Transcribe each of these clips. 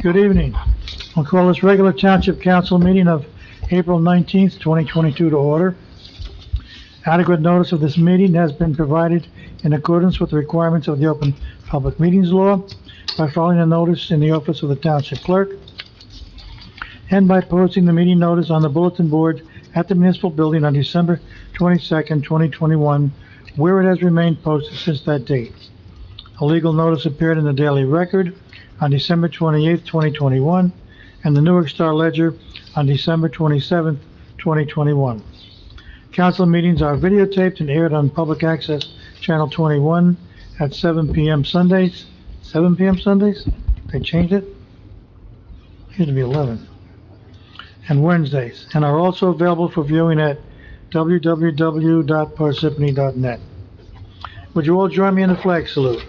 Good evening. I'll call this regular Township Council meeting of April 19th, 2022 to order. Adequate notice of this meeting has been provided in accordance with the requirements of the Open Public Meetings Law by filing a notice in the office of the Township Clerk and by posting the meeting notice on the bulletin board at the municipal building on December 22nd, 2021, where it has remained posted since that date. A legal notice appeared in the Daily Record on December 28th, 2021, and the Newark Star Ledger on December 27th, 2021. Council meetings are videotaped and aired on Public Access Channel 21 at 7 p.m. Sundays. 7 p.m. Sundays? They changed it? It used to be 11. And Wednesdays, and are also available for viewing at www.parsippany.net. Would you all join me in the flag salute?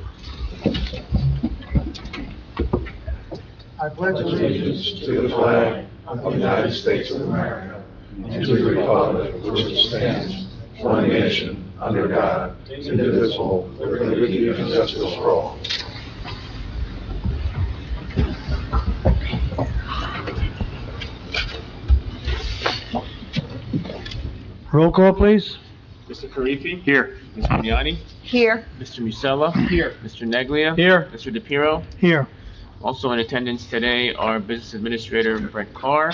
I pledge allegiance to the flag of the United States of America and to the republic for which it stands, one nation, under God, indivisible, with liberty and justice for all. Roll call, please. Mr. Karifi? Here. Ms. Grignani? Here. Mr. Musella? Here. Mr. Neglia? Here. Mr. DePiero? Here. Also in attendance today are Business Administrator Brett Carr,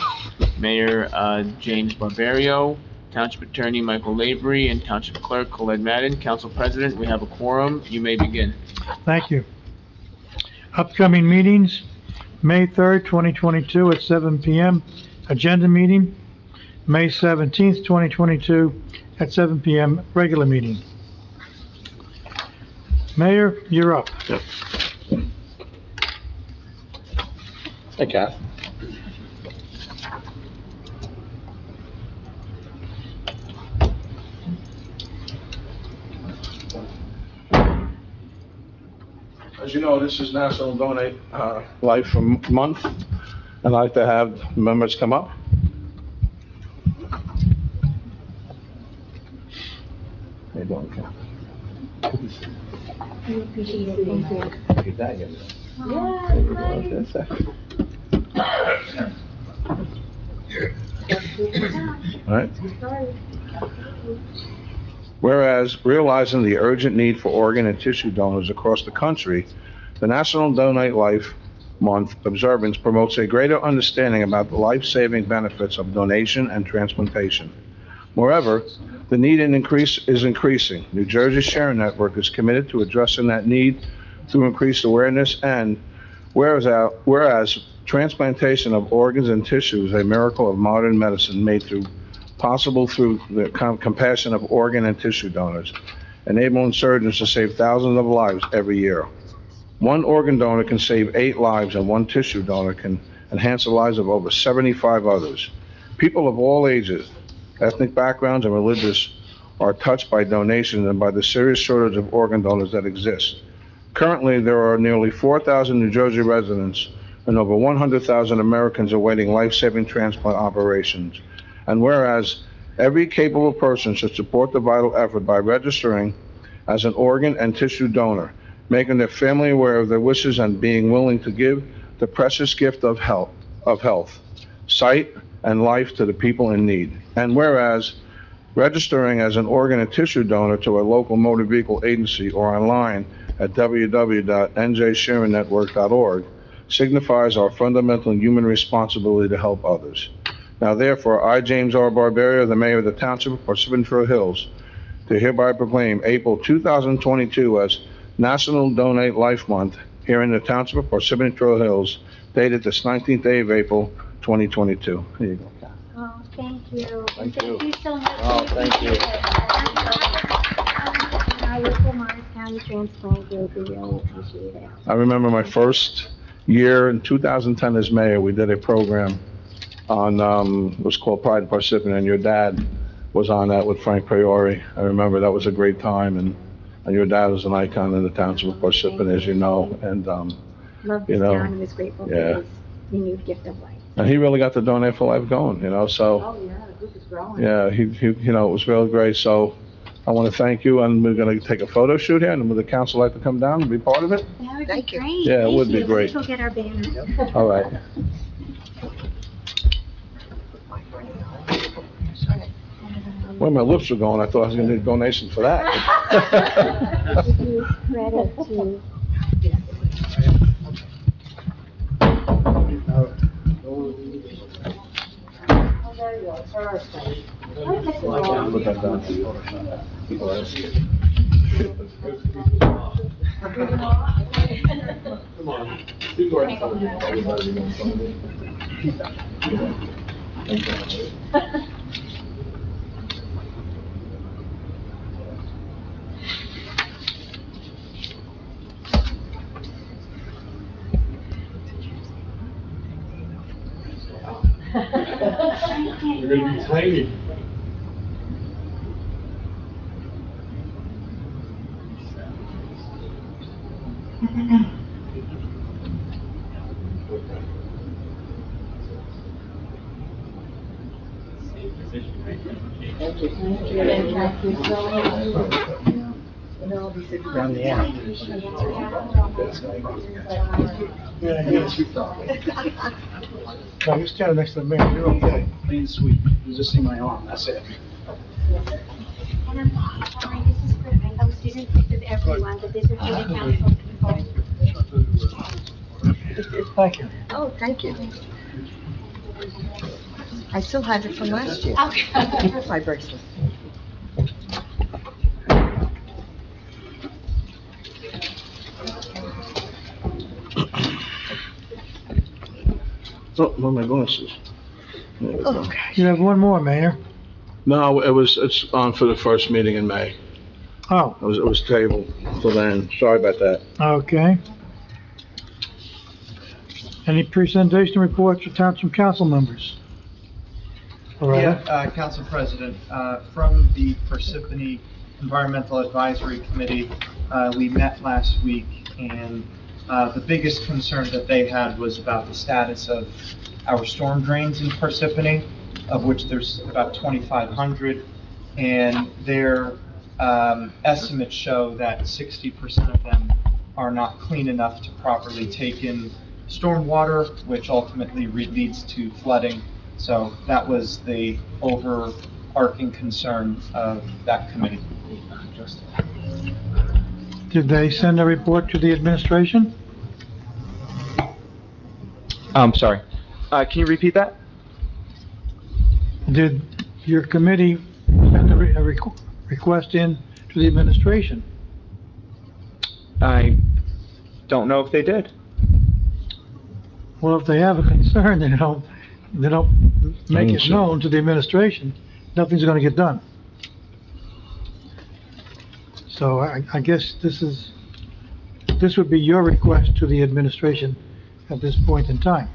Mayor James Barbario, Township Attorney Michael Lavery, and Township Clerk Colette Madden. Council President, we have a quorum. You may begin. Thank you. Upcoming meetings, May 3rd, 2022 at 7 p.m. Agenda meeting, May 17th, 2022 at 7 p.m. Regular meeting. Mayor, you're up. Yep. Hey, Kath. As you know, this is National Donate Life Month. I'd like to have members come up. How you doing, Kath? I appreciate it, thank you. Your dad gave me that. All right. Whereas, realizing the urgent need for organ and tissue donors across the country, the National Donate Life Month observance promotes a greater understanding about the life-saving benefits of donation and transplantation. Moreover, the need is increasing. New Jersey Sharing Network is committed to addressing that need through increased awareness, and whereas transplantation of organs and tissues is a miracle of modern medicine made possible through the compassion of organ and tissue donors, enabling surgeons to save thousands of lives every year. One organ donor can save 8 lives, and one tissue donor can enhance the lives of over 75 others. People of all ages, ethnic backgrounds, and religious are touched by donations and by the serious shortage of organ donors that exists. Currently, there are nearly 4,000 New Jersey residents and over 100,000 Americans awaiting life-saving transplant operations. And whereas every capable person should support the vital effort by registering as an organ and tissue donor, making their family aware of their wishes, and being willing to give the precious gift of health, sight, and life to the people in need. And whereas registering as an organ and tissue donor to a local motor vehicle agency or online at www.njsharingnetwork.org signifies our fundamental human responsibility to help others. Now therefore, I, James R. Barbario, the Mayor of the Township of Parsippany-Troy Hills, do hereby proclaim April 2022 as National Donate Life Month here in the Township of Parsippany-Troy Hills, dated this 19th day of April, 2022. Here you go, Kat. Oh, thank you. Thank you. Thank you so much. Oh, thank you. I work for Morris County Transplant Group, we really appreciate it. I remember my first year in 2010 as mayor, we did a program on, it was called Pride in Parsippany, and your dad was on that with Frank Priori. I remember that was a great time, and your dad was an icon in the Township of Parsippany, as you know, and, Love you this know, town and was grateful yeah. for his renewed gift of life. and he really got the Donate for Life going, so, Oh, yeah, the group is growing. yeah, he, it was really great, so I want to thank you, and we're going to take a photo shoot here, and would the council like to come down and be part of it? That would Thank be you. great. Yeah, it Thank would be you. great. Let's go get our banner. All right. Where my lips were going, I thought I was going to need a donation for that. Give you credit to. Put that down. You're gonna be tiny. No, you're standing next to the mayor, you're okay. Clean and sweep. You just see my arm, that's it. And I'm sorry, this is for, I posted it, this is everyone, but this is for the council. Thank you. Oh, thank you. I still have it from last year. Okay. My bracelet. Oh, where are my glasses? There we go. Okay. You have one more, Mayor. No, it's on for the first meeting in May. Oh, It was tabled till then. Sorry about that. okay. Any presentation reports for township council members? Loretta? Council President, from the Parsippany Environmental Advisory Committee, we met last week, and the biggest concern that they had was about the status of our storm drains in Parsippany, of which there's about 2,500, and their estimates show that 60% of them are not clean enough to properly take in stormwater, which ultimately leads to flooding. So that was the overarching concern of that committee. Did they send a report to the administration? Sorry. Can you repeat that? Did your committee send a request in to the administration? I don't know if they did. Well, if they have a concern, they don't make it known to the administration, nothing's gonna get done. So I guess this would be your request to the administration at this point in time.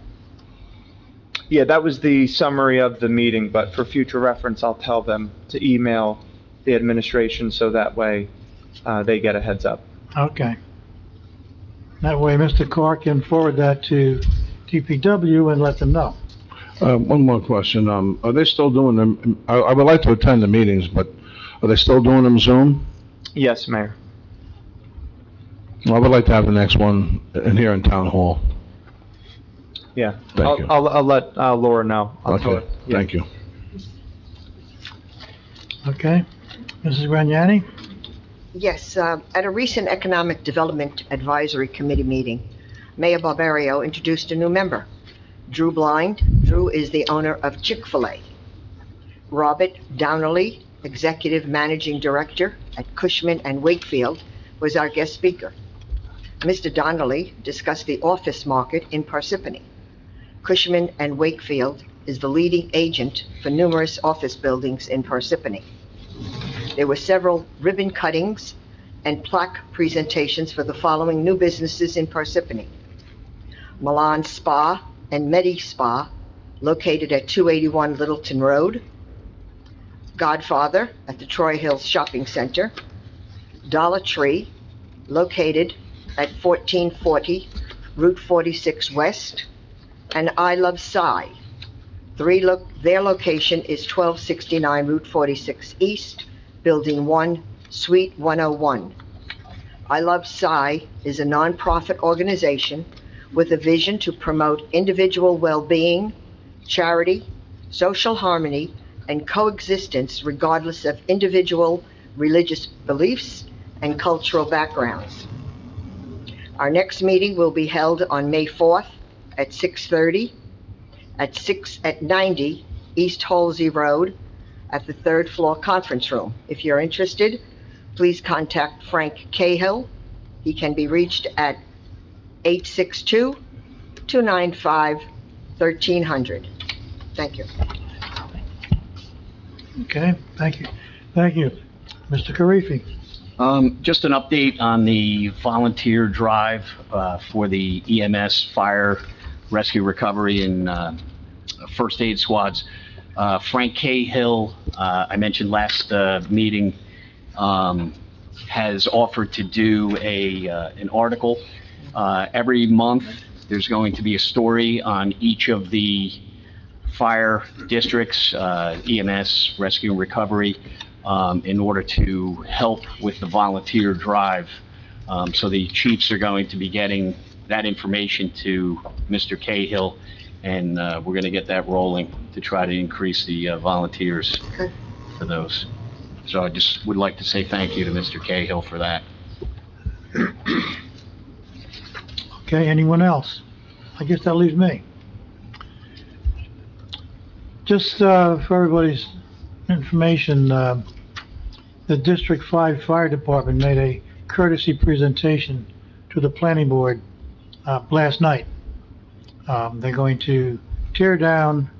Yeah, that was the summary of the meeting, but for future reference, I'll tell them to email the administration so that way they get a heads up. Okay. That way, Mr. Carr can forward that to DPW and let them know. One more question. Are they still doing them? I would like to attend the meetings, but are they still doing them Zoom? Yes, Mayor. I would like to have the next one in here in Town Hall. Yeah. Thank you. I'll let Laura know. I'll tell her. Okay, Yeah. thank you. Okay? Mrs. Grignani? Yes, at a recent Economic Development Advisory Committee meeting, Mayor Barbario introduced a new member, Drew Blind. Drew is the owner of Chick-fil-A. Robert Downerly, Executive Managing Director at Cushman and Wakefield, was our guest speaker. Mr. Donnelly discussed the office market in Parsippany. Cushman and Wakefield is the leading agent for numerous office buildings in Parsippany. There were several ribbon cuttings and plaque presentations for the following new businesses in Parsippany: Milan Spa and Medi Spa, located at 281 Littleton Road; Godfather at the Troy Hills Shopping Center; Dollar Tree, located at 1440 Route 46 West; and I Love Cy. Their location is 1269 Route 46 East, Building 1, Suite 101. I Love Psy is a nonprofit organization with a vision to promote individual well-being, charity, social harmony, and coexistence regardless of individual religious beliefs and cultural backgrounds. Our next meeting will be held on May 4th at 6:30 at 90 East Holsey Road at the third floor conference room. If you're interested, please contact Frank Cahill. He can be reached at 862-295-1300. Thank you. Okay, thank you. Thank you. Mr. Karifi. Just an update on the volunteer drive for the EMS, fire, rescue, recovery, and first aid squads. Frank Cahill, I mentioned last meeting, has offered to do an article. Every month, there's going to be a story on each of the fire districts, EMS, rescue and recovery, in order to help with the volunteer drive. So the chiefs are going to be getting that information to Mr. Cahill, and we're going to get that rolling to try to increase the volunteers for those. So I just would like to say thank you to Mr. Cahill for that. Okay, anyone else? I guess that leaves me. Just for everybody's information, the District 5 Fire Department made a courtesy presentation to the planning board last night. They're going to tear down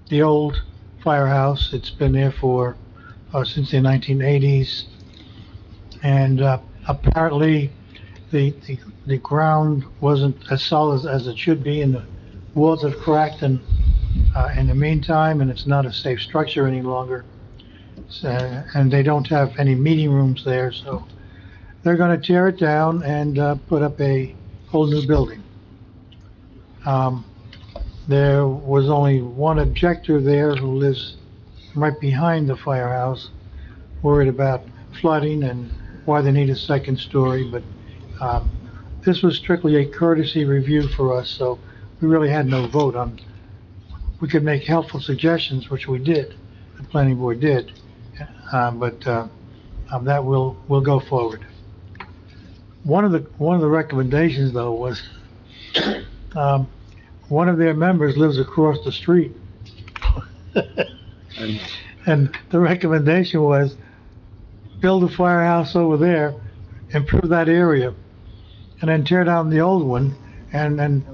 the old firehouse. It's been there for since the 1980s, and apparently the ground wasn't as solid as it should be, and the walls have cracked in the meantime, and it's not a safe structure any longer. So, and they don't have any meeting rooms there, so they're going to tear it down and put up a whole new building. There was only one objector there who lives right behind the firehouse, worried about flooding and why they need a second story, but this was strictly a courtesy review for us, so we really had no vote on. We could make helpful suggestions, which we did, the planning board did, but that will go forward. One of the recommendations, though, was one of their members lives across the street. And the recommendation was build a firehouse over there, improve that area, and then tear down the old one, and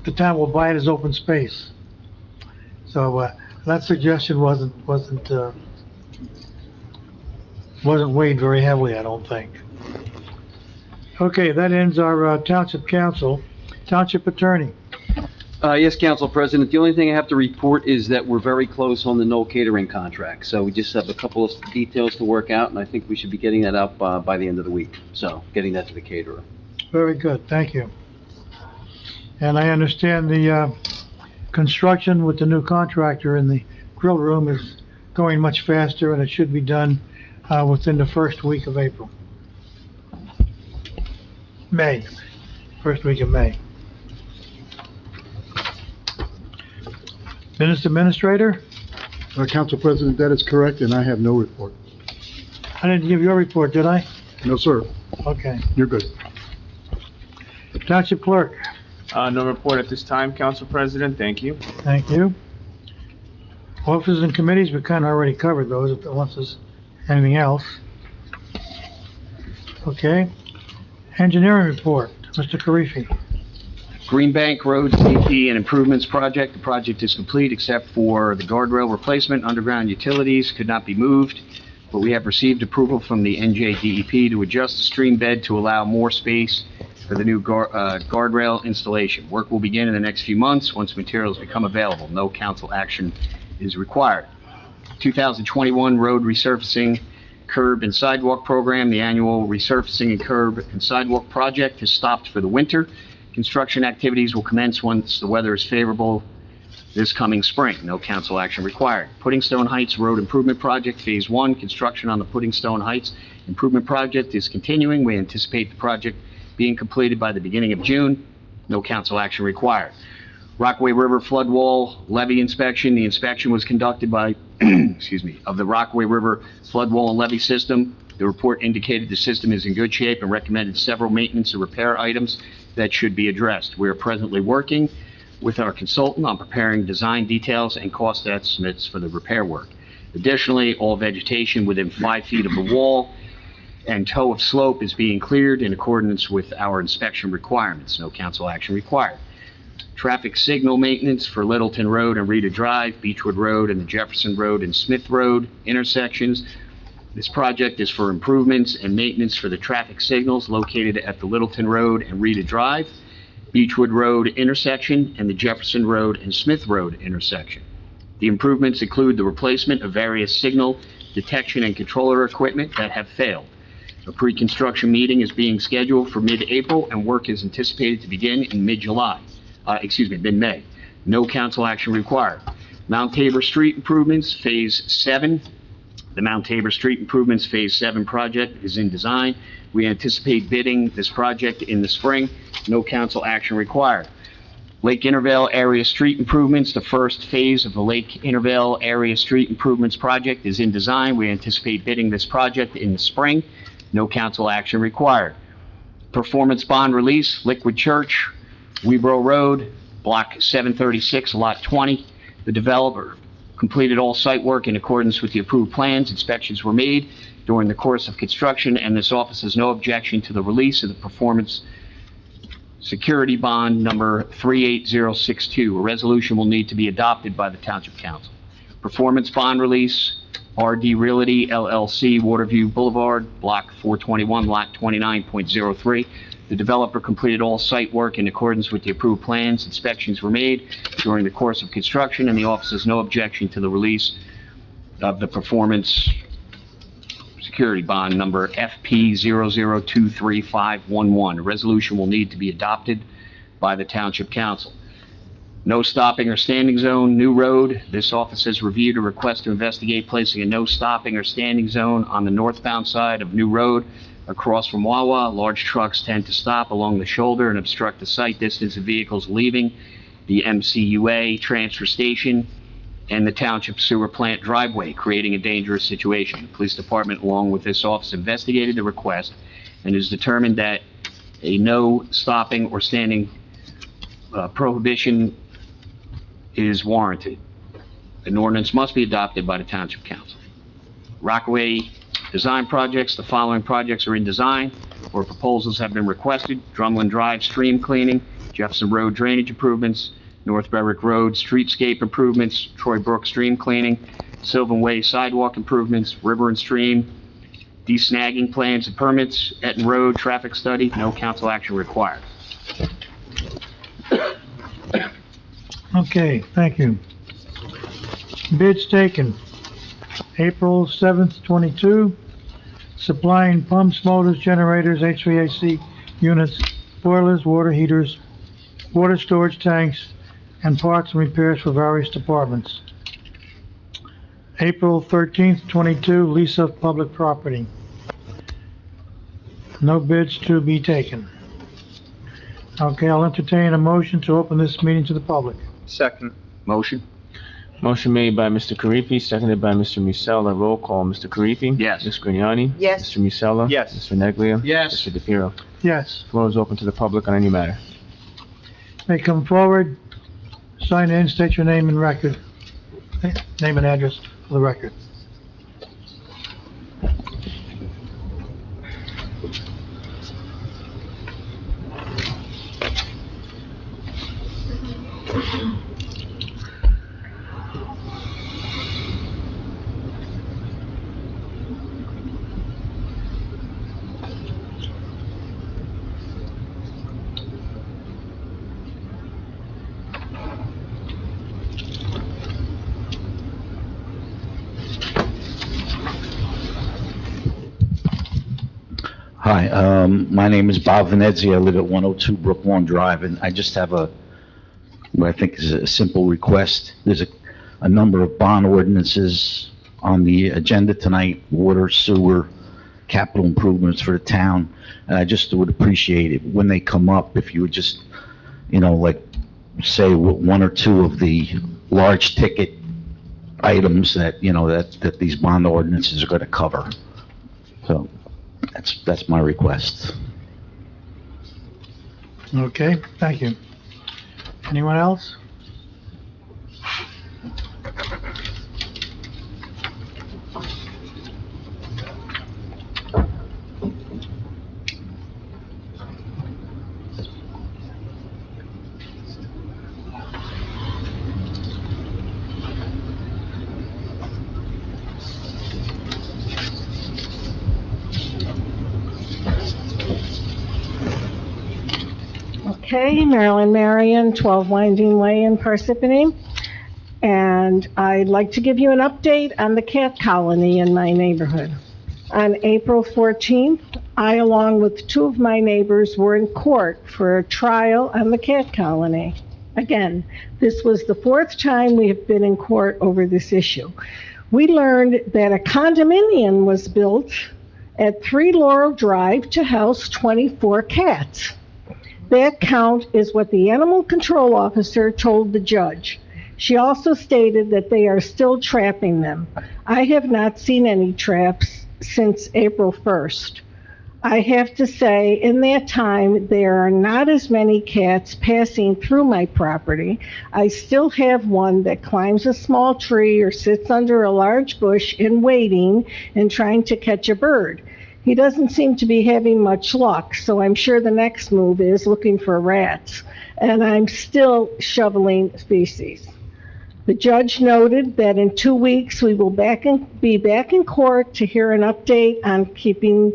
the town will buy it as open space. So that suggestion wasn't weighed very heavily, I don't think. Okay, that ends our township council. Township attorney. Yes, Council President. The only thing I have to report is that we're very close on the no catering contract. So we just have a couple of details to work out, and I think we should be getting that out by the end of the week. So getting that to the caterer. Very good, thank you. And I understand the construction with the new contractor in the grill room is going much faster, and it should be done within the first week of April. First week of May. Business Administrator? Council President, that is correct, and I have no report. I didn't give your report, did I? No, sir. Okay. You're good. Township Clerk? No report at this time, Council President. Thank you. Thank you. Officers and committees, we kind of already covered those, unless there's anything else. Okay. Engineering report, Mr. Karifi. Green Bank Road Safety and Improvements Project. The project is complete except for the guardrail replacement. Underground utilities could not be moved, but we have received approval from the NJDEP to adjust the stream bed to allow more space for the new guardrail installation. Work will begin in the next few months once materials become available. No council action is required. 2021 road resurfacing curb and sidewalk program. The annual resurfacing and curb and sidewalk project has stopped for the winter. Construction activities will commence once the weather is favorable this coming spring. No council action required. Pudding Stone Heights Road Improvement Project, Phase 1, construction on the Pudding Stone Heights Improvement Project is continuing. We anticipate the project being completed by the beginning of June. No council action required. Rockaway River flood wall levee inspection. The inspection was conducted by, of the Rockaway River flood wall and levee system. The report indicated the system is in good shape and recommended several maintenance and repair items that should be addressed. We are presently working with our consultant on preparing design details and cost estimates for the repair work. Additionally, all vegetation within 5 feet of the wall and toe of slope is being cleared in accordance with our inspection requirements. No council action required. Traffic signal maintenance for Littleton Road and Rita Drive, Beechwood Road and the Jefferson Road and Smith Road intersections. This project is for improvements and maintenance for the traffic signals located at the Littleton Road and Rita Drive, Beechwood Road intersection, and the Jefferson Road and Smith Road intersection. The improvements include the replacement of various signal detection and controller equipment that have failed. A pre-construction meeting is being scheduled for mid-April, and work is anticipated to begin in mid-May. No council action required. Mount Tabor Street Improvements, Phase 7. The Mount Tabor Street Improvements Phase 7 project is in design. We anticipate bidding this project in the spring. No council action required. Lake Intervale Area Street Improvements, the first phase of the Lake Intervale Area Street Improvements project is in design. We anticipate bidding this project in the spring. No council action required. Performance bond release, Liquid Church, Webro Road, Block 736, Lot 20. The developer completed all site work in accordance with the approved plans. Inspections were made during the course of construction, and this office has no objection to the release of the performance security bond number 38062. A resolution will need to be adopted by the Township Council. Performance bond release, RD Realty LLC, Waterview Boulevard, Block 421, Lot 29.03. The developer completed all site work in accordance with the approved plans. Inspections were made during the course of construction, and the office has no objection to the release of the performance security bond number FP0023511. A resolution will need to be adopted by the Township Council. No stopping or standing zone, New Road. This office has reviewed a request to investigate placing a no stopping or standing zone on the northbound side of New Road across from Wawa. Large trucks tend to stop along the shoulder and obstruct the sight distance of vehicles leaving the MCUA transfer station and the township sewer plant driveway, creating a dangerous situation. The police department, along with this office, investigated the request and has determined that a no stopping or standing prohibition is warranted. An ordinance must be adopted by the Township Council. Rockaway design projects. The following projects are in design or proposals have been requested: Drumlin Drive stream cleaning, Jefferson Road drainage improvements, North Berwick Road streetscape improvements, Troy Brook stream cleaning, Sylvan Way sidewalk improvements, river and stream, de-snagging plans and permits, Etten Road traffic study. No council action required. Okay, thank you. Bids taken, April 7th, 22, supplying pumps, motors, generators, HVAC units, boilers, water heaters, water storage tanks, and parts and repairs for various departments. April 13th, 22, lease of public property. No bids to be taken. Okay, I'll entertain a motion to open this meeting to the public. Second. Motion? Motion made by Mr. Karifi, seconded by Mr. Musella. Roll call, Mr. Karifi? Yes. Ms. Grignani? Yes. Mr. Musella? Yes. Mr. Neglia? Yes. Mr. DePiero? Yes, Floor is open to the public on any matter. may come forward, sign in, state your name and record, name and address for the record. Hi, my name is Bob Venezia. I live at 102 Brooklawn Drive, and I just have what I think is a simple request. There's a number of bond ordinances on the agenda tonight, water, sewer, capital improvements for the town. And I just would appreciate it when they come up, if you would just, like, say one or two of the large ticket items that, that these bond ordinances are gonna cover. So, that's my request. Okay, thank you. Anyone else? Okay, Marilyn Marion, 12 Winding Way in Parsippany. And I'd like to give you an update on the cat colony in my neighborhood. On April 14th, I, along with two of my neighbors, were in court for a trial on the cat colony. Again, this was the fourth time we have been in court over this issue. We learned that a condominium was built at 3 Laurel Drive to house 24 cats. That count is what the animal control officer told the judge. She also stated that they are still trapping them. I have not seen any traps since April 1st. I have to say, in that time, there are not as many cats passing through my property. I still have one that climbs a small tree or sits under a large bush in waiting and trying to catch a bird. He doesn't seem to be having much luck, so I'm sure the next move is looking for rats. And I'm still shoveling feces. The judge noted that in 2 weeks we will be back in court to hear an update on keeping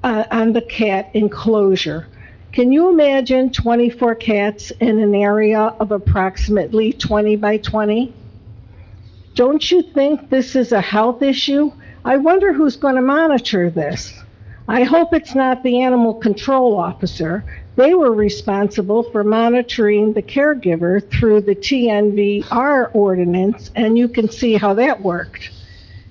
on the cat enclosure. Can you imagine 24 cats in an area of approximately 20 by 20? Don't you think this is a health issue? I wonder who's going to monitor this. I hope it's not the animal control officer. They were responsible for monitoring the caregiver through the TNVR ordinance, and you can see how that worked.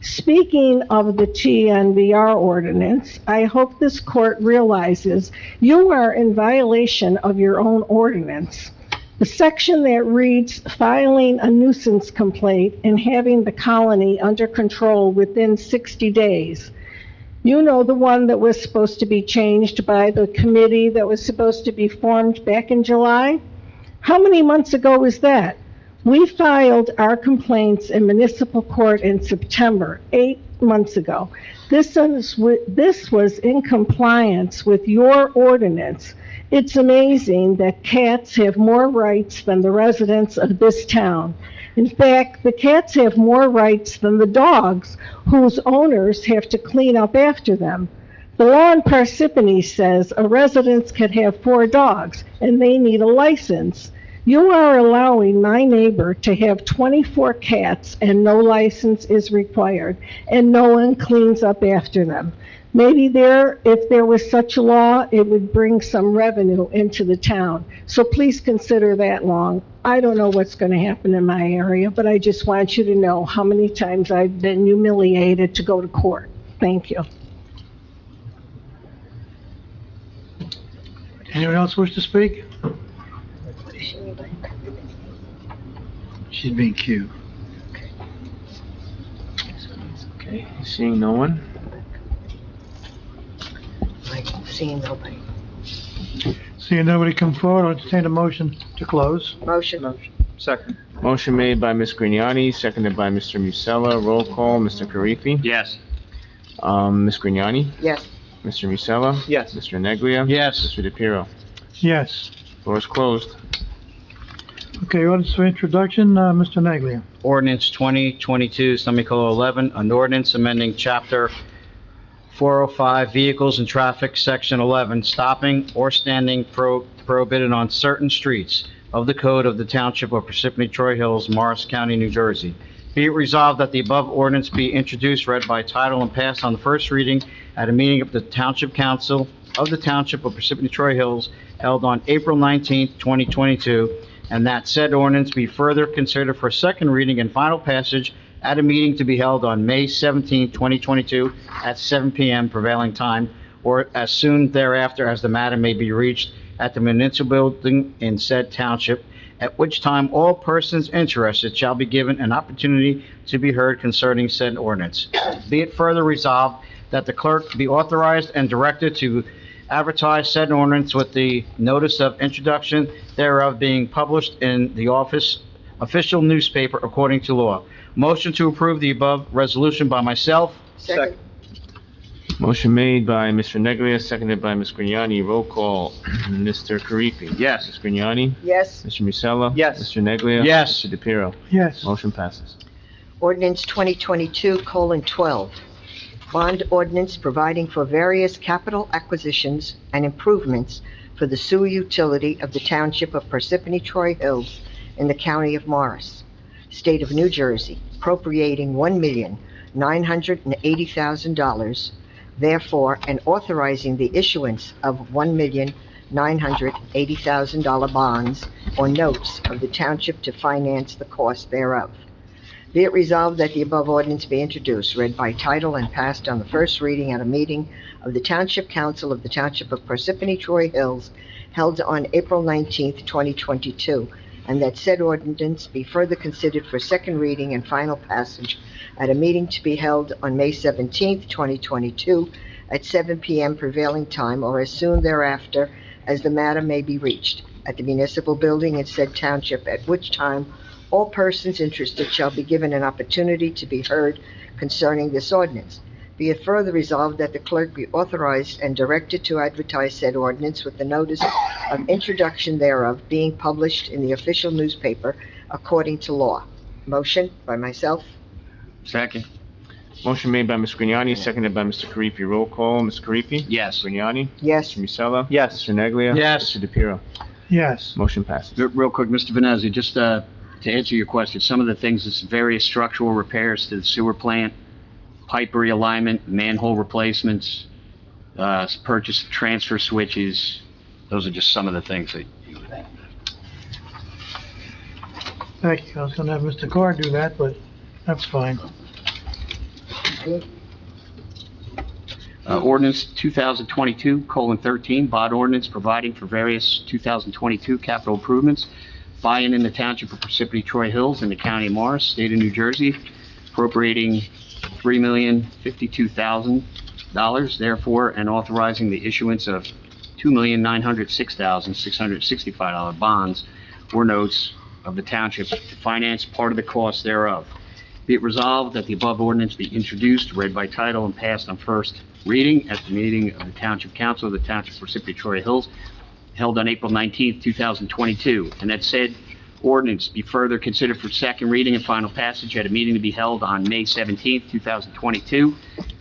Speaking of the TNVR ordinance, I hope this court realizes you are in violation of your own ordinance. The section that reads filing a nuisance complaint and having the colony under control within 60 days. You know, the one that was supposed to be changed by the committee that was supposed to be formed back in July? How many months ago was that? We filed our complaints in municipal court in September, 8 months ago. This was in compliance with your ordinance. It's amazing that cats have more rights than the residents of this town. In fact, the cats have more rights than the dogs, whose owners have to clean up after them. The law in Parsippany says a residence can have 4 dogs, and they need a license. You are allowing my neighbor to have 24 cats, and no license is required, and no one cleans up after them. Maybe if there was such a law, it would bring some revenue into the town. So please consider that law. I don't know what's going to happen in my area, but I just want you to know how many times I've been humiliated to go to court. Thank you. Anyone else wish to speak? She's being cute. Okay, seeing no one. Seeing nobody. Seeing nobody come forward, I'll entertain a motion to close. Motion. Second. Motion made by Ms. Grignani, seconded by Mr. Musella. Roll call, Mr. Karifi. Yes. Ms. Grignani? Yes. Mr. Musella? Yes. Mr. Neglia? Yes. Mr. DePiero? Yes. Floor is closed. Okay, orders for introduction, Mr. Neglia. Ordinance 2022, semicolon 11, an ordinance amending Chapter 405 Vehicles and Traffic, Section 11, stopping or standing prohibited on certain streets of the Code of the Township of Parsippany-Troy Hills, Morris County, New Jersey. Be it resolved that the above ordinance be introduced, read by title, and passed on the first reading at a meeting of the Township Council of the Township of Parsippany-Troy Hills held on April 19, 2022, and that said ordinance be further considered for second reading and final passage at a meeting to be held on May 17, 2022, at 7 p.m. prevailing time, or as soon thereafter as the matter may be reached at the municipal building in said township, at which time all persons interested shall be given an opportunity to be heard concerning said ordinance. Be it further resolved that the clerk be authorized and directed to advertise said ordinance with the notice of introduction thereof being published in the official newspaper according to law. Motion to approve the above resolution by myself. Second. Motion made by Mr. Neglia, seconded by Ms. Grignani. Roll call, Mr. Karifi. Yes. Ms. Grignani. Yes. Mr. Musella. Yes. Mr. Neglia. Yes. Mr. DePiero. Yes. Motion passes. Ordinance 2022:12, bond ordinance providing for various capital acquisitions and improvements for the sewer utility of the Township of Parsippany-Troy Hills in the County of Morris, State of New Jersey, appropriating $1,980,000, therefore, and authorizing the issuance of $1,980,000 bonds or notes of the township to finance the cost thereof. Be it resolved that the above ordinance be introduced, read by title, and passed on the first reading at a meeting of the Township Council of the Township of Parsippany-Troy Hills held on April 19th, 2022, and that said ordinance be further considered for second reading and final passage at a meeting to be held on May 17th, 2022, at 7 p.m. prevailing time, or as soon thereafter as the matter may be reached, at the municipal building in said township, at which time all persons interested shall be given an opportunity to be heard concerning this ordinance. Be it further resolved that the clerk be authorized and directed to advertise said ordinance with the notice of introduction thereof being published in the official newspaper according to law. Motion by myself. Second. Motion made by Ms. Grignani, seconded by Mr. Karifi. Roll call, Ms. Karifi. Yes. Grignani. Yes. Mr. Musella. Yes. Mr. Neglia. Yes. Mr. DePiero. Yes. Motion passes. Real quick, Mr. Venezzi, just to answer your question, some of the things is various structural repairs to the sewer plant, pipe realignment, manhole replacements, purchase of transfer switches. Those are just some of the things that you would think. Thank you. I was gonna have Mr. Carr do that, but that's fine. Ordinance 2022:13, bond ordinance providing for various 2022 capital improvements by and in the Township of Parsippany-Troy Hills in the County of Morris, State of New Jersey, appropriating $3,052,000, therefore, and authorizing the issuance of $2,906,665 bonds or notes of the township to finance part of the cost thereof. Be it resolved that the above ordinance be introduced, read by title, and passed on first reading at the meeting of the Township Council of the Township of Parsippany-Troy Hills held on April 19th, 2022, and that said ordinance be further considered for second reading and final passage at a meeting to be held on May 17th, 2022,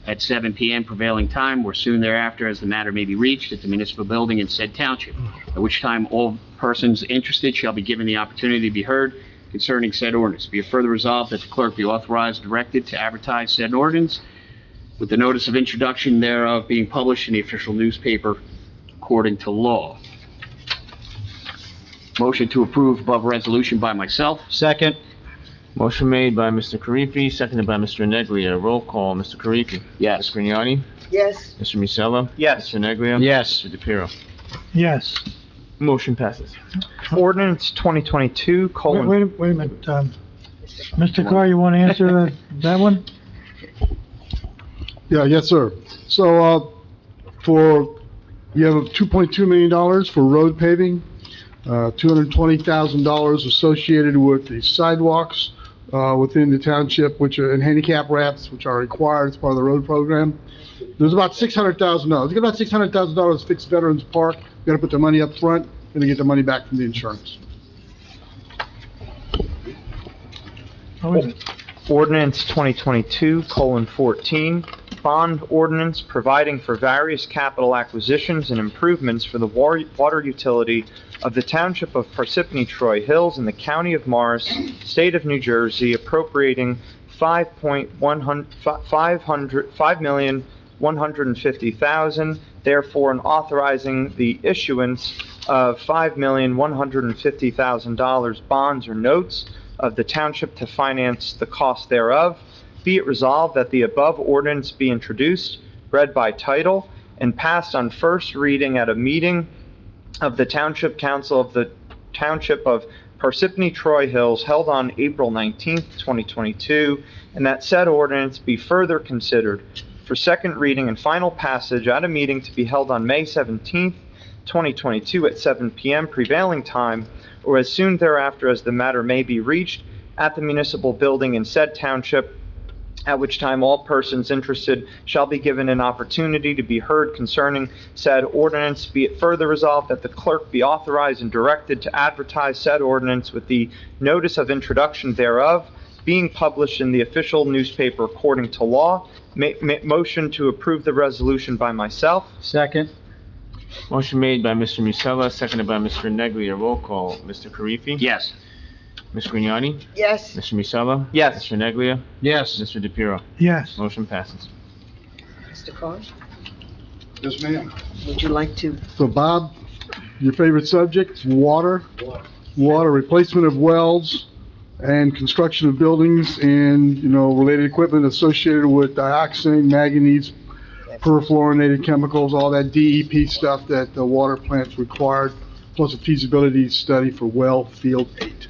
at 7 p.m. prevailing time, or soon thereafter as the matter may be reached at the municipal building in said township, at which time all persons interested shall be given the opportunity to be heard concerning said ordinance. Be it further resolved that the clerk be authorized and directed to advertise said ordinance with the notice of introduction thereof being published in the official newspaper according to law. Motion to approve above resolution by myself. Second. Motion made by Mr. Karifi, seconded by Mr. Neglia. Roll call, Mr. Karifi. Yes. Ms. Grignani. Yes. Mr. Musella. Yes. Mr. Neglia. Yes. Mr. DePiero. Yes. Motion passes. Ordinance 2022 colon... Wait a minute, Mr. Carr, you wanna answer that one? Yeah, yes, sir. So, you have $2.2 million for road paving, $220,000 associated with the sidewalks, within the township, and handicap ramps, which are required as part of the road program. There's about $600,000. Get about $600,000 to fix Veterans Park. You gotta put the money up front, gonna get the money back from the insurance. How is it? Ordinance 2022:14, bond ordinance providing for various capital acquisitions and improvements for the water utility of the Township of Parsippany-Troy Hills in the County of Morris, State of New Jersey, appropriating $5,150,000, therefore, and authorizing the issuance of $5,150,000 bonds or notes of the township to finance the cost thereof. Be it resolved that the above ordinance be introduced, read by title, and passed on first reading at a meeting of the Township Council of the Township of Parsippany-Troy Hills held on April 19th, 2022, and that said ordinance be further considered for second reading and final passage at a meeting to be held on May 17th, 2022 at 7 p.m. prevailing time, or as soon thereafter as the matter may be reached at the municipal building in said township, at which time all persons interested shall be given an opportunity to be heard concerning said ordinance. Be it further resolved that the clerk be authorized and directed to advertise said ordinance with the notice of introduction thereof being published in the official newspaper according to law. Motion to approve the resolution by myself. Second. Motion made by Mr. Musella, seconded by Mr. Neglia. Roll call. Mr. Karifi? Yes. Ms. Grignani? Yes. Mr. Musella? Yes. Mr. Neglia? Yes. Mr. DePiero? Yes. Motion passes. Mr. Carr, Yes, ma'am. would you like to? So Bob, your favorite subject, water? Water, replacement of wells and construction of buildings and, related equipment associated with dioxin, manganese, perfluorinated chemicals, all that DEP stuff that the water plant's required, plus a feasibility study for well field 8.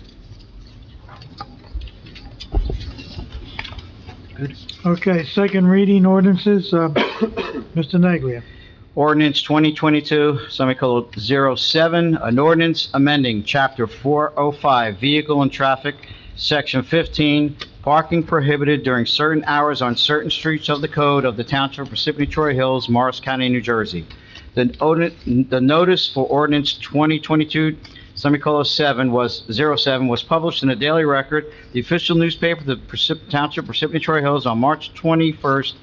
Okay, second reading ordinances, Mr. Neglia. Ordinance 2022:07, an ordinance amending Chapter 405, Vehicle and Traffic, Section 15, parking prohibited during certain hours on certain streets of the code of the Township of Parsippany-Troy Hills, Morris County, New Jersey. The notice for ordinance 2022:07 was published in the Daily Record, the official newspaper of the Township of Parsippany-Troy Hills on March 21st,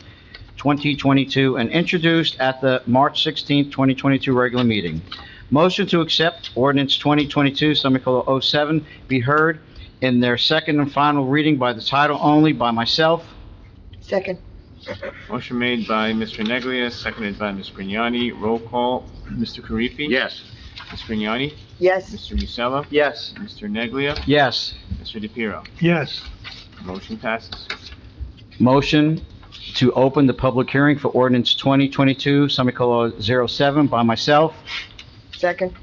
2022, and introduced at the March 16th, 2022 regular meeting. Motion to accept ordinance 2022:07 be heard in their second and final reading by the title only by myself. Second. Motion made by Mr. Neglia, seconded by Ms. Grignani. Roll call. Mr. Karifi? Yes. Ms. Grignani? Yes. Mr. Musella? Yes. Mr. Neglia? Yes. Mr. DePiero? Yes. Motion passes. Motion to open the public hearing for ordinance 2022:07 by myself. Second.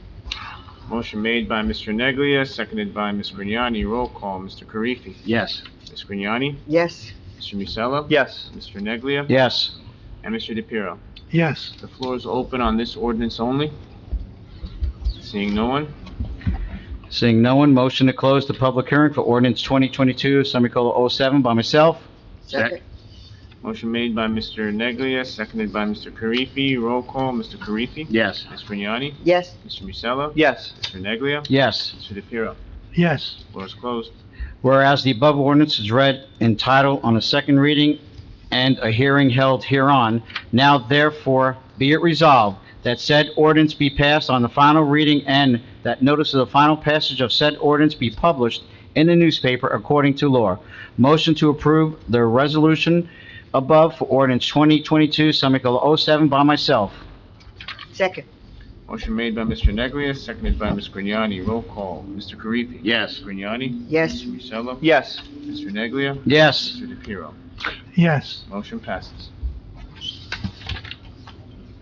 Motion made by Mr. Neglia, seconded by Ms. Grignani. Roll call. Mr. Karifi? Yes. Ms. Grignani? Yes. Mr. Musella? Yes. Mr. Neglia? Yes. And Mr. DePiero? Yes. The floor is open on this ordinance only. Seeing no one? Seeing no one, motion to close the public hearing for ordinance 2022:07 by myself. Second. Motion made by Mr. Neglia, seconded by Mr. Karifi. Roll call. Mr. Karifi? Yes. Ms. Grignani? Yes. Mr. Musella? Yes. Mr. Neglia? Yes. Mr. DePiero? Yes. Floor is closed. Whereas the above ordinance is read in title on a second reading and a hearing held hereon, now therefore be it resolved that said ordinance be passed on the final reading and that notice of the final passage of said ordinance be published in the newspaper according to law. Motion to approve the resolution above for ordinance 2022:07 by myself. Second. Motion made by Mr. Neglia, seconded by Ms. Grignani. Roll call. Mr. Karifi? Yes. Ms. Grignani? Yes. Mr. Musella? Yes. Mr. Neglia? Yes. Mr. DePiero? Yes. Motion passes.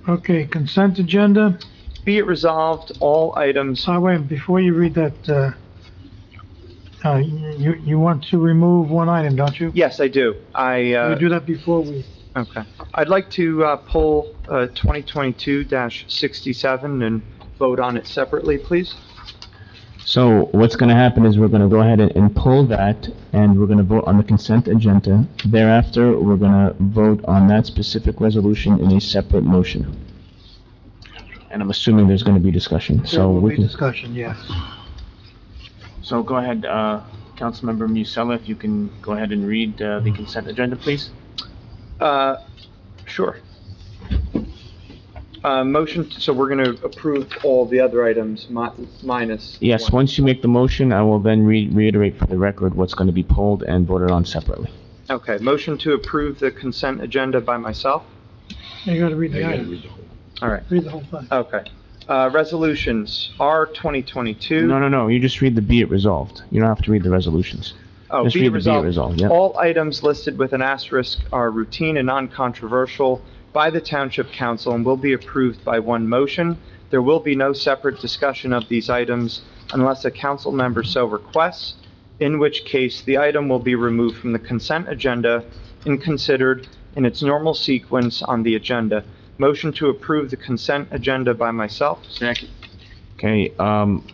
Okay, consent agenda. Be it resolved, all items. Wait, before you read that, you want to remove one item, don't you? Yes, I do. We do that before we, Okay. I'd like to pull 2022-67 and vote on it separately, please. So what's going to happen is we're going to go ahead and pull that, and we're going to vote on the consent agenda. Thereafter, we're going to vote on that specific resolution in a separate motion. And I'm assuming there's going to be discussion, there so will we be can... discussion, yes. So go ahead, Councilmember Musella, if you can go ahead and read the consent agenda, please. Sure. Motion, so we're going to approve all the other items minus... Yes, one. once you make the motion, I will then reiterate for the record what's going to be pulled and voted on separately. Okay, motion to approve the consent agenda by myself. You gotta read the items. All right. Read the whole thing. Okay. Resolutions R 2022. No, you just read the be it resolved. You don't have to read the resolutions. Oh, Just be read it the resolved. resolved, yep. All items listed with an asterisk are routine and non-controversial by the Township Council and will be approved by one motion. There will be no separate discussion of these items unless a council member so requests, in which case the item will be removed from the consent agenda and considered in its normal sequence on the agenda. Motion to approve the consent agenda by myself. Second. Okay,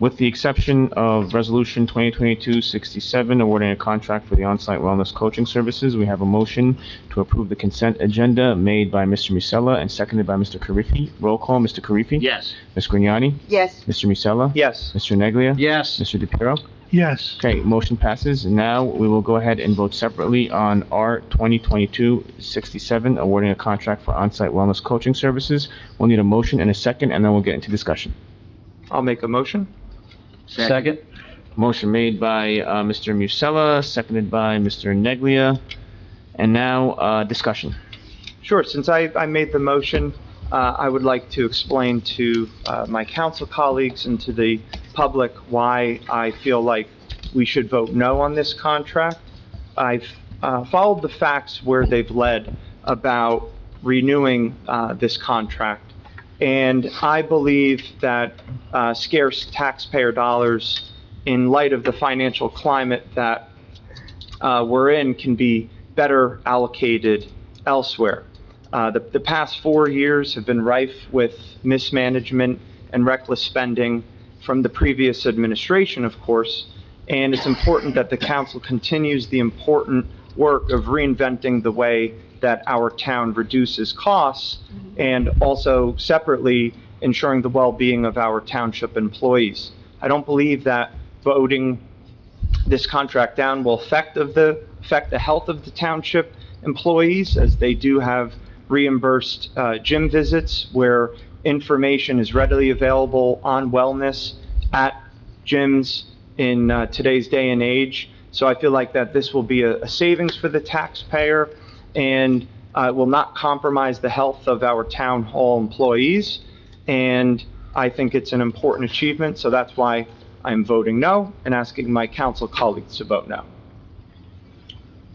with the exception of Resolution 2022-67, awarding a contract for the on-site wellness coaching services, we have a motion to approve the consent agenda made by Mr. Musella and seconded by Mr. Karifi. Roll call, Mr. Karifi? Yes. Ms. Grignani? Yes. Mr. Musella? Yes. Mr. Neglia? Yes. Mr. DePiero? Yes. Okay, motion passes. Now we will go ahead and vote separately on R 2022-67, awarding a contract for on-site wellness coaching services. We'll need a motion and a second, and then we'll get into discussion. I'll make a motion. Second. Motion made by Mr. Musella, seconded by Mr. Neglia. And now, discussion. Sure, since I made the motion, I would like to explain to my council colleagues and to the public why I feel like we should vote no on this contract. I've followed the facts where they've led about renewing this contract. And I believe that scarce taxpayer dollars, in light of the financial climate that we're in, can be better allocated elsewhere. The past 4 years have been rife with mismanagement and reckless spending from the previous administration, of course, and it's important that the council continues the important work of reinventing the way that our town reduces costs, and also separately ensuring the well-being of our township employees. I don't believe that voting this contract down will affect the health of the township employees, as they do have reimbursed gym visits where information is readily available on wellness at gyms in today's day and age. So I feel like that this will be a savings for the taxpayer, and will not compromise the health of our town hall employees. And I think it's an important achievement, so that's why I'm voting no and asking my council colleagues to vote no.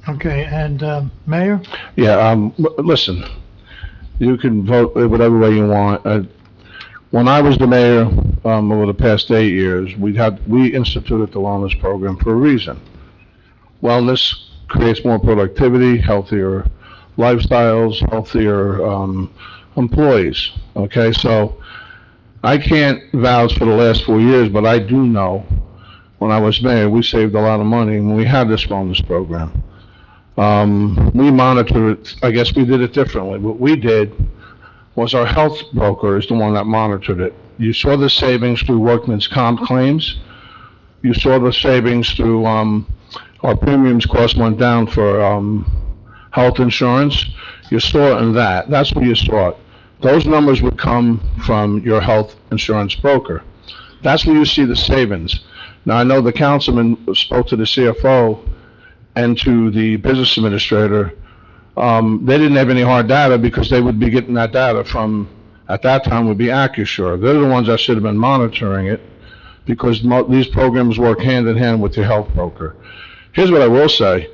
Okay, and, Mayor? Yeah, listen, you can vote whatever way you want. When I was the mayor, over the past 8 years, we instituted the wellness program for a reason. Wellness creates more productivity, healthier lifestyles, healthier employees. Okay, so I can't vouch for the last 4 years, but I do know when I was mayor, we saved a lot of money when we had this wellness program. We monitored it. I guess we did it differently. What we did was our health broker is the one that monitored it. You saw the savings through workman's comp claims. You saw the savings through our premiums cost went down for health insurance. You saw it in that. That's where you saw it. Those numbers would come from your health insurance broker. That's where you see the savings. Now, I know the councilman spoke to the CFO and to the business administrator. They didn't have any hard data because they would be getting that data from, at that time, would be AccuSure. They're the ones that should have been monitoring it, because these programs work hand in hand with your health broker. Here's what I will say.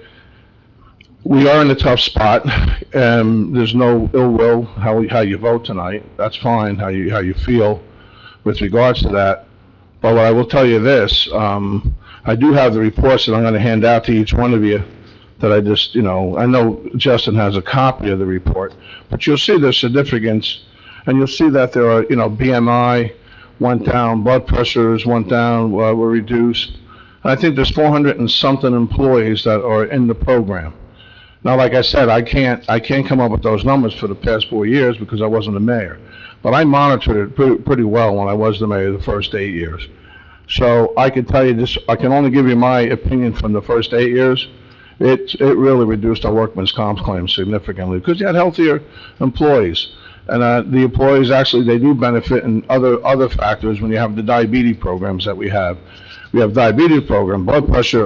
We are in a tough spot, and there's no ill will how you vote tonight. That's fine, how you feel with regards to that. But what I will tell you this, I do have the reports that I'm going to hand out to each one of you that I just, I know Justin has a copy of the report, but you'll see the significance, and you'll see that there are, BMI went down, blood pressures went down, were reduced. And I think there's 400 and something employees that are in the program. Now, like I said, I can't come up with those numbers for the past 4 years because I wasn't the mayor. But I monitored it pretty well when I was the mayor the first 8 years. So I can tell you this, I can only give you my opinion from the first 8 years. It really reduced our workman's comp claims significantly because you had healthier employees. And the employees actually, they do benefit in other factors when you have the diabetes programs that we have. We have diabetes program, blood pressure,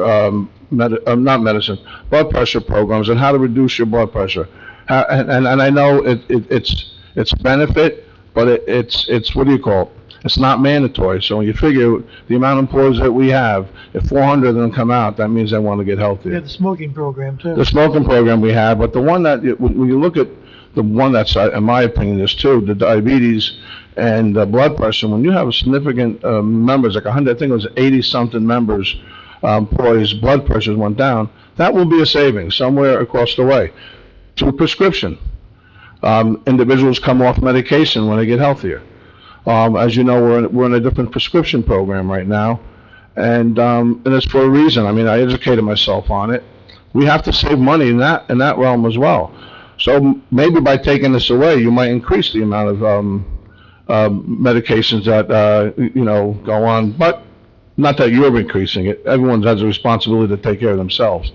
blood pressure programs, and how to reduce your blood pressure. And I know it's a benefit, but it's what do you call it? It's not mandatory. So when you figure the amount of employees that we have, if 400 of them come out, that means they want to get We healthier. have the smoking program too. The smoking program we have, but the one that, when you look at the one that's, in my opinion, is two, the diabetes and blood pressure, when you have significant members, like 100, I think it was 80-something members, employees' blood pressures went down, that will be a savings somewhere across the way. Through prescription. Individuals come off medication when they get healthier. As you know, we're in a different prescription program right now, and it's for a reason. I mean, I educated myself on it. We have to save money in that realm as well. So maybe by taking this away, you might increase the amount of medications that go on, but not that you're increasing it. Everyone has a responsibility to take care of themselves.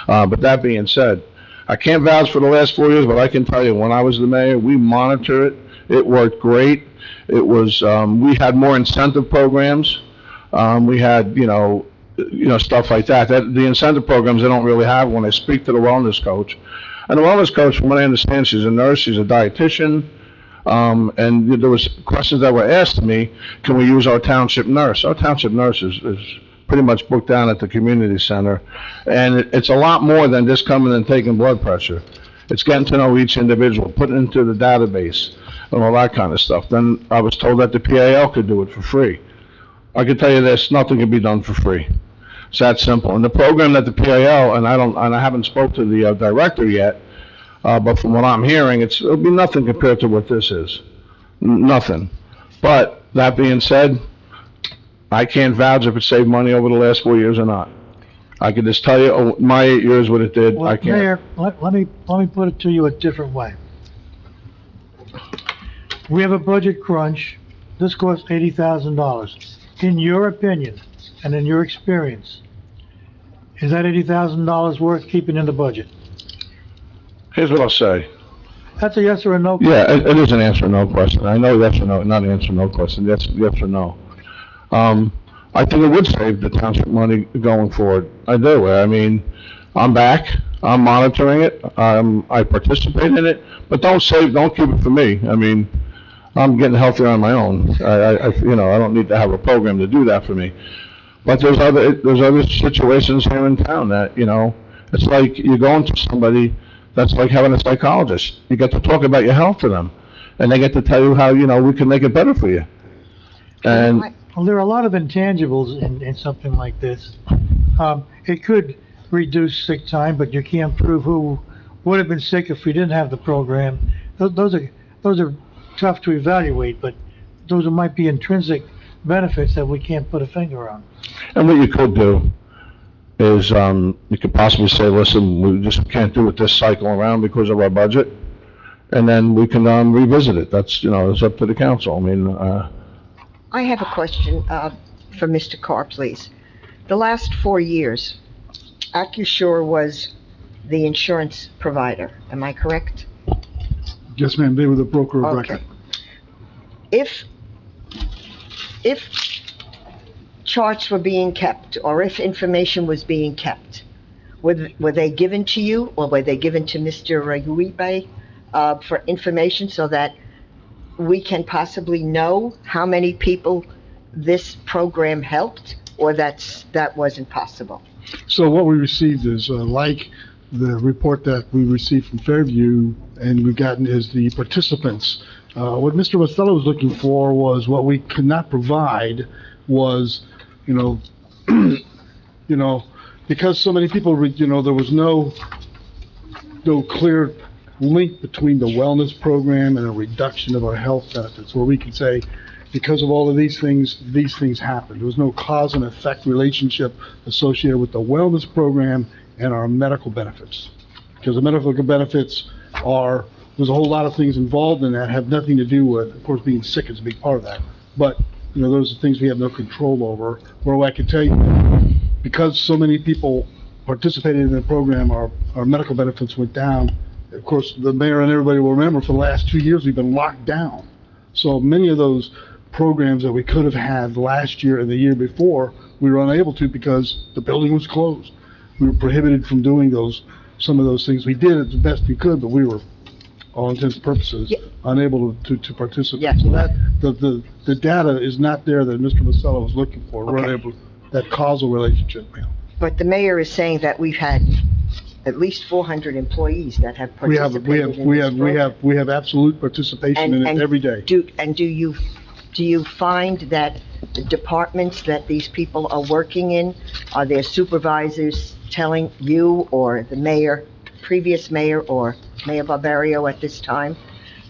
But that being said, I can't vouch for the last 4 years, but I can tell you, when I was the mayor, we monitor it. It worked great. It was, we had more incentive programs. We had, stuff like that. The incentive programs they don't really have when I speak to the wellness coach. And the wellness coach, from what I understand, she's a nurse, she's a dietitian. And there was questions that were asked to me, can we use our township nurse? Our township nurse is pretty much booked down at the community center. And it's a lot more than just coming and taking blood pressure. It's getting to know each individual, putting it into the database, and all that kind of stuff. Then I was told that the PAL could do it for free. I can tell you this, nothing can be done for free. It's that simple. And the program that the PAL, and I haven't spoke to the director yet, but from what I'm hearing, it'll be nothing compared to what this is. Nothing. But that being said, I can't vouch if it saved money over the last 4 years or not. I can just tell you, my 8 years, what it did. Well, I can't. Mayor, let me put it to you a different way. We have a budget crunch. This costs $80,000. In your opinion, and in your experience, is that $80,000 worth keeping in the budget? Here's what I'll say. That's a yes or a no question. Yeah, it is an answer or no question. I know yes or no, not an answer or no question. Yes or no. I think it would save the township money going forward. I do. I mean, I'm back. I'm monitoring it. I participate in it, but don't keep it for me. I mean, I'm getting healthier on my own. I don't need to have a program to do that for me. But there's other situations here in town that, it's like you're going to somebody that's like having a psychologist. You get to talk about your health to them, and they get to tell you how, we can make it better for you. And Well, there are a lot of intangibles in something like this. It could reduce sick time, but you can't prove who would have been sick if we didn't have the program. Those are tough to evaluate, but those might be intrinsic benefits that we can't put a finger on. And what you could do is, you could possibly say, listen, we just can't do it this cycle around because of our budget, and then we can, revisit it. That's, it's up to the council. I mean, I have a question for Mr. Carr, please. The last 4 years, AccuSure was the insurance provider, am I correct? Yes, ma'am, they were the broker of record. If charts were being kept, or if information was being kept, were they given to you, or were they given to Mr. Uribe for information so that we can possibly know how many people this program helped, or that wasn't possible? So what we received is, like the report that we received from Fairview, and we've gotten is the participants. What Mr. Costello was looking for was what we could not provide was, because so many people, there was no clear link between the wellness program and a reduction of our health benefits, where we could say, because of all of these things happened. There was no cause and effect relationship associated with the wellness program and our medical benefits. Because the medical benefits there's a whole lot of things involved in that have nothing to do with, of course, being sick is a big part of that. But, those are things we have no control over. Where I can tell you, because so many people participated in the program, our medical benefits went down. Of course, the mayor and everybody will remember, for the last 2 years, we've been locked down. So many of those programs that we could have had last year and the year before, we were unable to because the building was closed. We were prohibited from doing some of those things. We did it the best we could, but we were all intents and purposes, Yeah. unable to participate. Yes. So that, the data is not there that Mr. Masello was looking for. We're Okay. unable, that causal relationship, ma'am. But the mayor is saying that we've had at least 400 employees that have We have, participated in this program. we have absolute participation in it every day. Do you find that the departments that these people are working in, are their supervisors telling you or the mayor, previous mayor or Mayor Barbario at this time,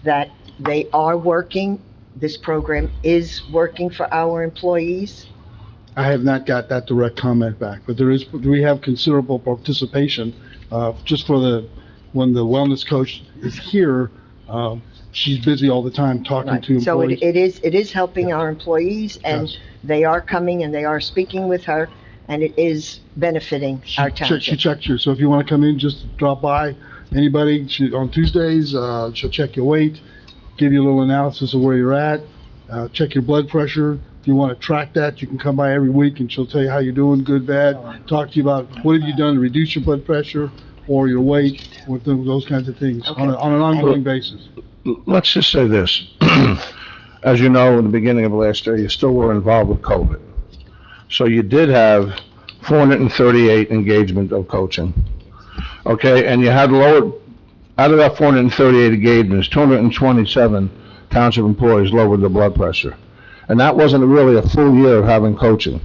that they are working, this program is working for our employees? I have not got that direct comment back, but we have considerable participation, just for when the wellness coach is here, she's busy all the time talking Right. to So employees. it is helping our employees, and Yes. they are coming and they are speaking with her, and it is benefiting our She township. checked you, so if you want to come in, just drop by, anybody, on Tuesdays, she'll check your weight, give you a little analysis of where you're at, check your blood pressure. If you want to track that, you can come by every week and she'll tell you how you're doing, good, bad, talk to you about what have you done to reduce your blood pressure or your weight, with those kinds of things, on an ongoing basis. Let's just say this. As you know, in the beginning of last year, you still were involved with COVID. So you did have 438 engagement of coaching. Okay, and you had lowered, out of that 438 engagements, 227 township employees lowered their blood pressure. And that wasn't really a full year of having coaching.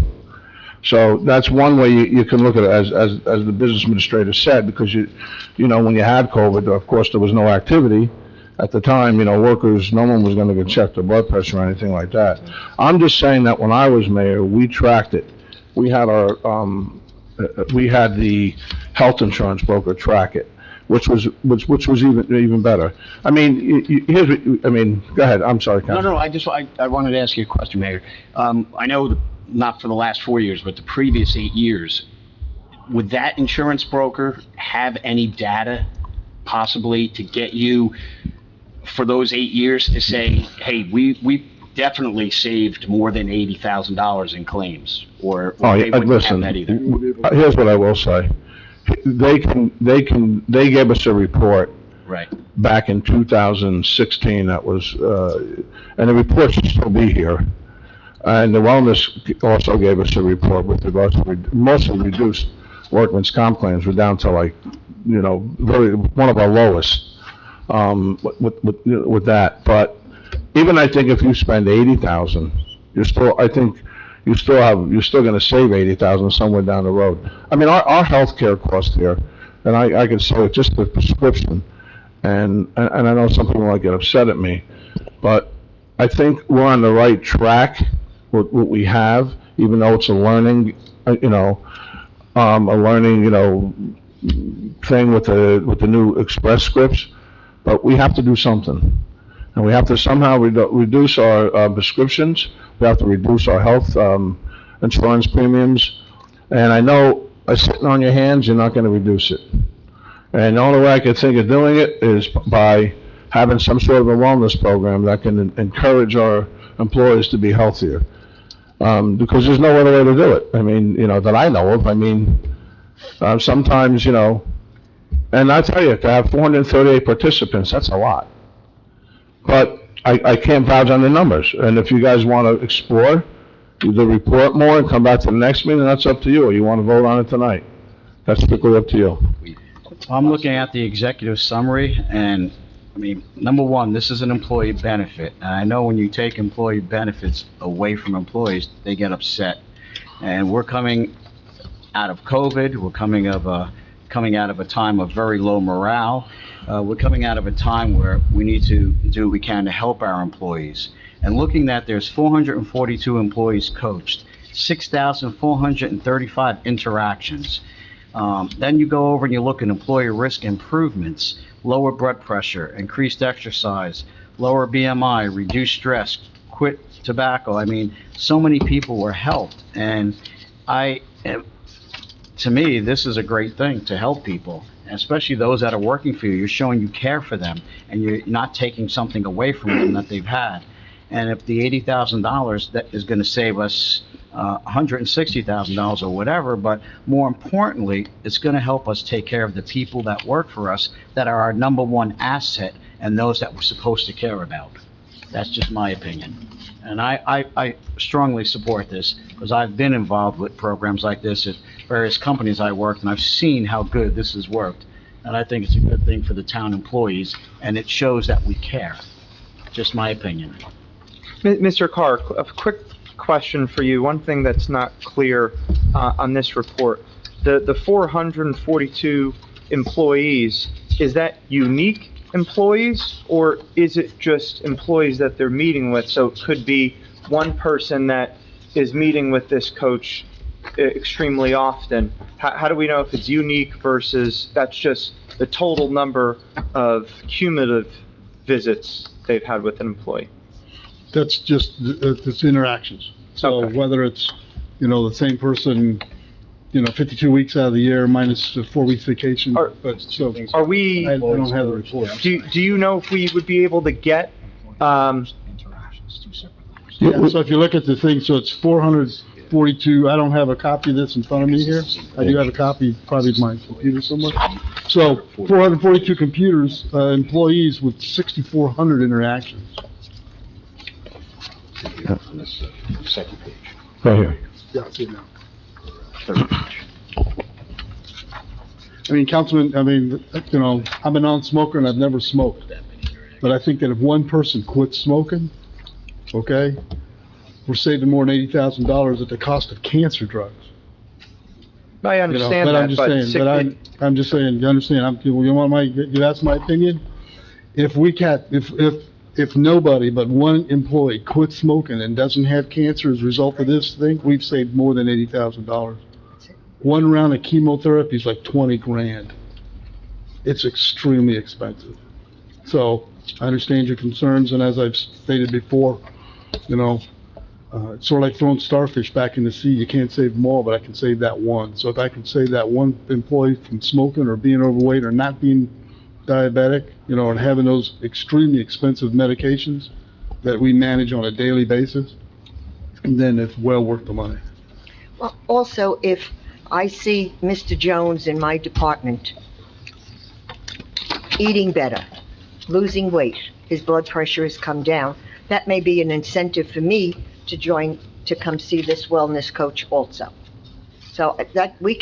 So that's one way you can look at it, as the business administrator said, because you know, when you had COVID, of course, there was no activity. At the time, you know, workers, no one was gonna go check their blood pressure or anything like that. I'm just saying that when I was mayor, we tracked it. We had we had the health insurance broker track it, which was even better. I mean, go ahead, I'm sorry, Councilman. No, I wanted to ask you a question, Mayor. I know, not for the last 4 years, but the previous 8 years, would that insurance broker have any data possibly to get you for those 8 years to say, hey, we definitely saved more than $80,000 in claims, or they wouldn't Listen, have that either? here's what I will say. They gave us a report Right. back in 2016 that was, and the report should still be here. And the wellness also gave us a report with regards to mostly reduced workman's comp claims. We're down to, like, you know, one of our lowest, with that. But even I think if you spend 80,000, you're still gonna save 80,000 somewhere down the road. I mean, our healthcare cost here, and I can say it, just the prescription, and I know some people might get upset at me, but I think we're on the right track with what we have, even though it's a learning, thing with the new express scripts, but we have to do something. And we have to somehow reduce our prescriptions. We have to reduce our health insurance premiums. And I know, sitting on your hands, you're not going to reduce it. And the only way I can think of doing it is by having some sort of a wellness program that can encourage our employees to be healthier. Because there's no other way to do it. I mean, you know, that I know of. I mean, sometimes, you know, and I tell you, to have 438 participants, that's a lot. But I can't vouch on the numbers, and if you guys want to explore the report more and come back to the next meeting, that's up to you, or you want to vote on it tonight. That's strictly up to you. I'm looking at the executive summary, and, I mean, number one, this is an employee benefit, and I know when you take employee benefits away from employees, they get upset. And we're coming out of COVID, we're coming out of a time of very low morale. We're coming out of a time where we need to do what we can to help our employees. And looking at, there's 442 employees coached, 6,435 interactions. Then you go over and you look at employee risk improvements, lower blood pressure, increased exercise, lower BMI, reduced stress, quit tobacco. I mean, so many people were helped. And to me, this is a great thing to help people, especially those that are working for you. You're showing you care for them, and you're not taking something away from them that they've had. And if the $80,000 that is going to save us $160,000 or whatever, but more importantly, it's going to help us take care of the people that work for us, that are our number one asset, and those that we're supposed to care about. That's just my opinion. And I strongly support this, because I've been involved with programs like this at various companies I worked, and I've seen how good this has worked. And I think it's a good thing for the town employees, and it shows that we care. Just my opinion. Mr. Carr, a quick question for you. One thing that's not clear on this report, the 442 employees, is that unique employees, or is it just employees that they're meeting with? So it could be one person that is meeting with this coach extremely often. How do we know if it's unique versus that's just the total number of cumulative visits they've had with an employee? That's just, it's interactions. So whether it's, the same person, 52 weeks out of the year minus 4 weeks vacation, but so. Are we? I don't have the report. Do you know if we would be able to get, Yeah, so if you look at the thing, so it's 442, I don't have a copy of this in front of me here. I do have a copy, probably of my computer somewhere. So 442 computers, employees with 6,400 interactions. Second page. Right here. Yeah, I see it now. I mean, Councilman, I'm a non-smoker and I've never smoked. But I think that if one person quits smoking, okay, we're saving more than $80,000 at the cost of cancer drugs. I understand that, I'm just saying, you understand, that's my opinion? If nobody but one employee quits smoking and doesn't have cancer as a result of this thing, we've saved more than $80,000. One round of chemotherapy is like 20 grand. It's extremely expensive. So I understand your concerns, and as I've stated before, it's sort of like throwing starfish back in the sea. You can't save them all, but I can save that one. So if I can save that one employee from smoking or being overweight or not being diabetic, and having those extremely expensive medications that we manage on a daily basis, then it's well worth the money. Well, also, if I see Mr. Jones in my department eating better, losing weight, his blood pressure has come down, that may be an incentive for me to come see this wellness coach also. So that it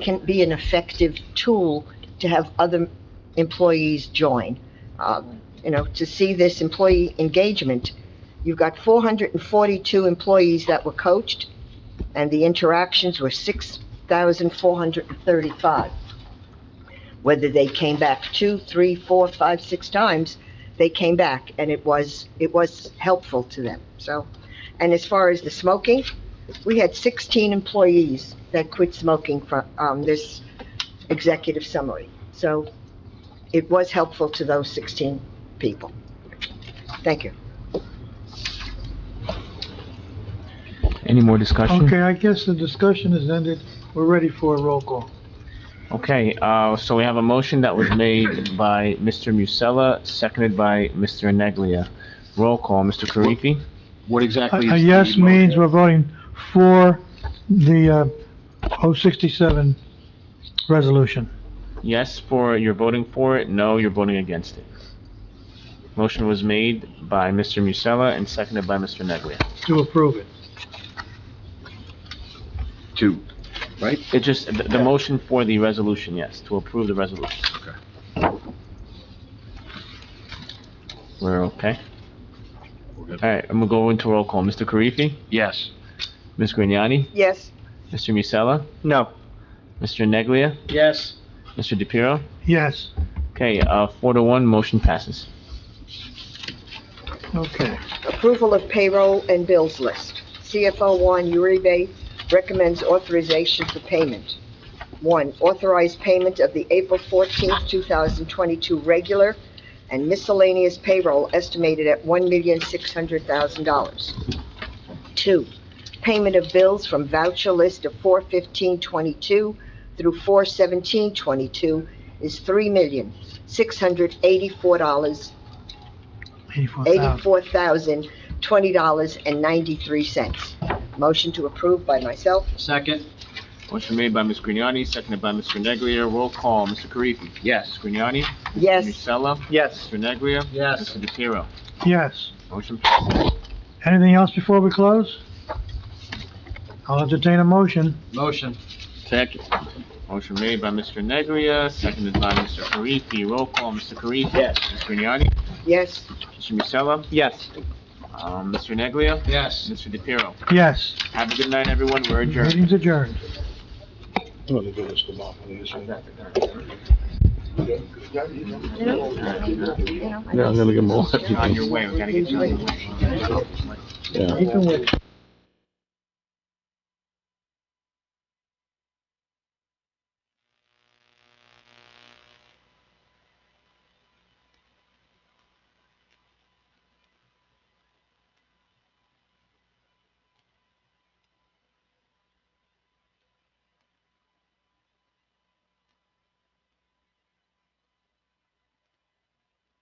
can be an effective tool to have other employees join. To see this employee engagement, you've got 442 employees that were coached, and the interactions were 6,435. Whether they came back 2, 3, 4, 5, 6 times, they came back, and it was helpful to them. So, and as far as the smoking, we had 16 employees that quit smoking from this executive summary. So it was helpful to those 16 people. Thank you. Any more discussion? Okay, I guess the discussion is ended. We're ready for a roll call. Okay, so we have a motion that was made by Mr. Musella, seconded by Mr. Neglia. Roll call, Mr. Karifi? What exactly A is yes the means we're voting for the 067 resolution. Yes, you're voting for it, no, you're voting against it. Motion was made by Mr. Musella and seconded by Mr. Neglia. To approve it. Two, right? It just, the motion for the resolution, yes, to approve the resolution. Okay. We're okay? All right, I'm gonna go into roll call. Mr. Karifi? Yes. Ms. Grignani? Yes. Mr. Musella? No. Mr. Neglia? Yes. Mr. DePiero? Yes. Okay, 4-1, motion passes. Okay. Approval of payroll and bills list. CFO 1, Uribe, recommends authorization for payment. 1, authorize payment of the April 14th, 2022 regular and miscellaneous payroll estimated at $1,600,000. 2, payment of bills from voucher list of 4/15/22 through 4/17/22 is $3,684,020.93. Motion to approve by myself. Second. Motion made by Ms. Grignani, seconded by Mr. Neglia. Roll call, Mr. Karifi. Yes. Ms. Grignani. Yes. Mr. Musella. Yes. Mr. Neglia. Yes. Mr. DePiero. Yes. Motion passes. Anything else before we close? I'll entertain a motion. Motion. Second. Motion made by Mr. Neglia, seconded by Mr. Karifi. Roll call, Mr. Karifi. Yes. Ms. Grignani. Yes. Mr. Musella. Yes. Mr. Neglia. Yes. Mr. DePiero. Yes. Have a good night, everyone. We're adjourned. Meeting's adjourned. Yeah, I'm gonna get more. On your way, we gotta get you on your way. Yeah. You can wait.